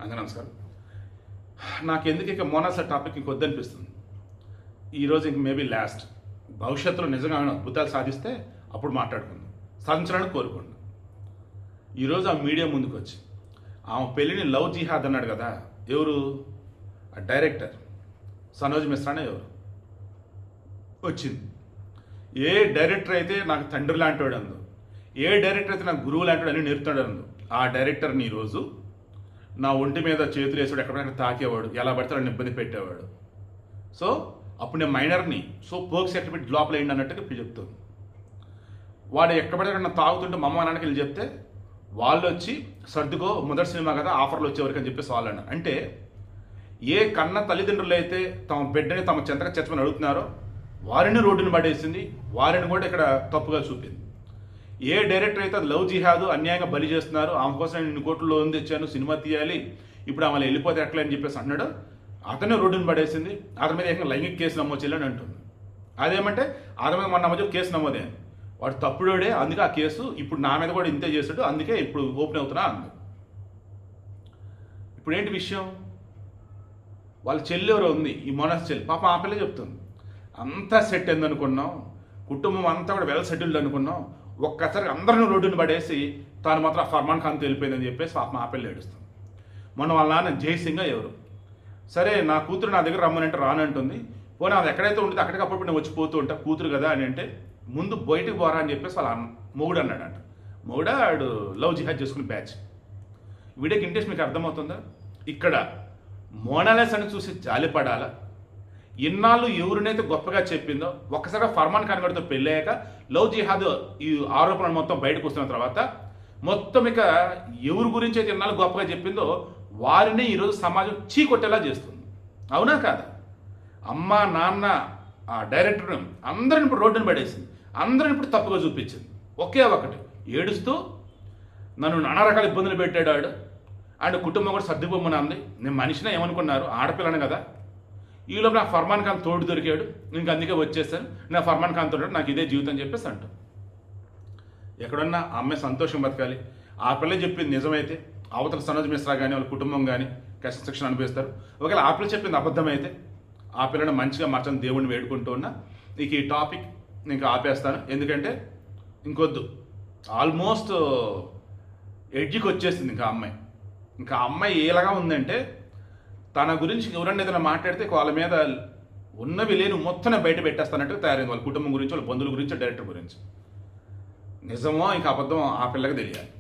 అందరూ నమస్కారం. నాకెందుకు ఇక మోనాస టాపిక్ ఇంకొద్దనిపిస్తుంది. ఈరోజు ఇంక మేబీ లాస్ట్. భవిష్యత్తులో నిజంగా ఆమె అద్భుతాలు సాధిస్తే అప్పుడు మాట్లాడుకుందాం, సాధించాలని కోరుకోండి. ఈరోజు ఆ మీడియా ముందుకు వచ్చి ఆమె పెళ్ళిని లవ్ జిహాద్ అన్నాడు కదా, ఎవరు? ఆ డైరెక్టర్ సనోజ్ మిశ్రానే ఎవరు వచ్చింది. ఏ డైరెక్టర్ అయితే నాకు తండ్రి లాంటి వాడు అందు, ఏ డైరెక్టర్ అయితే నాకు గురువు లాంటి వాడు అని నేర్పుతాడు అందు, ఆ డైరెక్టర్ని ఈరోజు నా ఒంటి మీద చేతులు వేసాడు, ఎక్కడెక్కడ తాకేవాడు, ఎలా పడితే వాడిని ఇబ్బంది పెట్టేవాడు. సో అప్పుడు నేను మైనర్ని, సో పోక్స్ ఎక్కడ పెట్టి లోపల వేయండి అన్నట్టుగా ఇప్పుడు చెప్తుంది. వాడు ఎక్కడ పడితే అక్కడ తాగుతుంటే మా అమ్మ నాన్నకి వెళ్ళి చెప్తే వాళ్ళు వచ్చి సర్దుకో మొదటి సినిమా కదా ఆఫర్లు వచ్చేవరకు అని చెప్పేసి వాళ్ళు అన్నారు. అంటే ఏ కన్న తల్లిదండ్రులు అయితే తమ బిడ్డని తమ చెంతగా చెత్తమని అడుగుతున్నారో వారిని రోడ్డుని పడేసింది, వారిని కూడా ఇక్కడ తప్పుగా చూపింది. ఏ డైరెక్టర్ అయితే లవ్ జిహాదు అన్యాయంగా బలి చేస్తున్నారు, ఆమె కోసం నేను 2 కోట్లు లోన్ తెచ్చాను, సినిమా తీయాలి, ఇప్పుడు ఆమె వెళ్ళిపోతే ఎట్లా అని చెప్పేసి అన్నాడు, అతనే రోడ్డుని పడేసింది. అతని మీద ఏకంగా లైంగిక కేసు నమోదు చేయాలని అంటుంది. అదేమంటే అతని మీద మన మధ్య కేసు నమోదే, వాడు తప్పుడోడే, అందుకే ఆ కేసు ఇప్పుడు నా మీద కూడా ఇంతే చేశాడు, అందుకే ఇప్పుడు ఓపెన్ అవుతున్నా అంది. ఇప్పుడు ఏంటి విషయం? వాళ్ళ చెల్లి ఎవరో ఉంది, ఈ మోనాస్ చెల్లి, పాప ఆ పిల్ల చెప్తుంది, అంతా సెట్ అయింది అనుకున్నాం, కుటుంబం అంతా కూడా వెల్ సెటిల్డ్ అనుకున్నాం, ఒక్కసారి అందరిని రోడ్డుని పడేసి తాను మాత్రం ఫర్మాన్ ఖాన్తో వెళ్ళిపోయిందని చెప్పేసి పాప ఆ పిల్ల ఏడుస్తుంది. మొన్న వాళ్ళ నాన్న జైసింగ్ ఎవరు, సరే నా కూతురు నా దగ్గర రమ్మనంటే రానంటుంది, పోనీ అది ఎక్కడైతే ఉంటుంది అక్కడికి అప్పుడు నేను వచ్చిపోతూ ఉంటా, కూతురు కదా అని అంటే ముందు బయటకు పోరా అని చెప్పేసి వాళ్ళ మొగుడు అన్నాడంట. మొగుడా ఆడు లవ్ జిహాద్ చేసుకుని బ్యాచ్. వీడియోకి ఇంట్రెస్ట్ మీకు అర్థమవుతుందా? ఇక్కడ మోనాలిసా అని చూసి జాలిపడాలా? ఇన్నాళ్ళు ఎవరినైతే గొప్పగా చెప్పిందో ఒక్కసారిగా ఫర్మాన్ ఖాన్ గారితో పెళ్ళాక లవ్ జిహాద్ ఈ ఆరోపణలు మొత్తం బయటకు వస్తున్న తర్వాత మొత్తం ఇక ఎవరి గురించి అయితే ఇన్నాళ్ళు గొప్పగా చెప్పిందో వారిని ఈరోజు సమాజం చీకొట్టేలా చేస్తుంది. అవునా కాదా? అమ్మ నాన్న ఆ డైరెక్టర్ అందరిని ఇప్పుడు రోడ్డుని పడేసింది, అందరిని ఇప్పుడు తప్పుగా చూపించింది. ఒకే ఒకటి ఏడుస్తూ నన్ను నానా రకాల ఇబ్బందులు పెట్టాడు ఆడు, ఆయన కుటుంబం కూడా సర్దుబొమ్మని అంది, నేను మనిషినే ఏమనుకున్నారు, ఆడపిల్లను కదా, ఈలోపు నాకు ఫర్మాన్ ఖాన్ తోడు దొరికాడు, ఇంక అందుకే వచ్చేసాను, నా ఫర్మాన్ ఖాన్ తోడు నాకు ఇదే జీవితం చెప్పేసి అంటాం. ఎక్కడన్నా ఆ అమ్మాయి సంతోషం బతకాలి. ఆ పిల్ల చెప్పింది నిజమైతే అవతల సనోజ్ మిశ్రా కానీ వాళ్ళ కుటుంబం కానీ కష్ట శిక్షణ అనిపిస్తారు. ఒకవేళ ఆ పిల్ల చెప్పింది అబద్ధమైతే ఆ పిల్లని మంచిగా మార్చని దేవుడిని వేడుకుంటూ ఉన్నా. ఇక ఈ టాపిక్ ఇంకా ఆపేస్తాను, ఎందుకంటే ఇంకొద్దు, ఆల్మోస్ట్ ఎడ్జికి వచ్చేసింది ఇంకా అమ్మాయి ఏలాగా ఉందంటే తన గురించి ఎవరన్నా ఏదైనా మాట్లాడితే వాళ్ళ మీద ఉన్నవి లేని మొత్తం బయట పెట్టేస్తానంటే తయారైంది, వాళ్ళ కుటుంబం గురించి, వాళ్ళ బంధువుల గురించి, డైరెక్టర్ గురించి. నిజమో ఇంకా అబద్ధమో ఆ పిల్లకి తెలియాలి.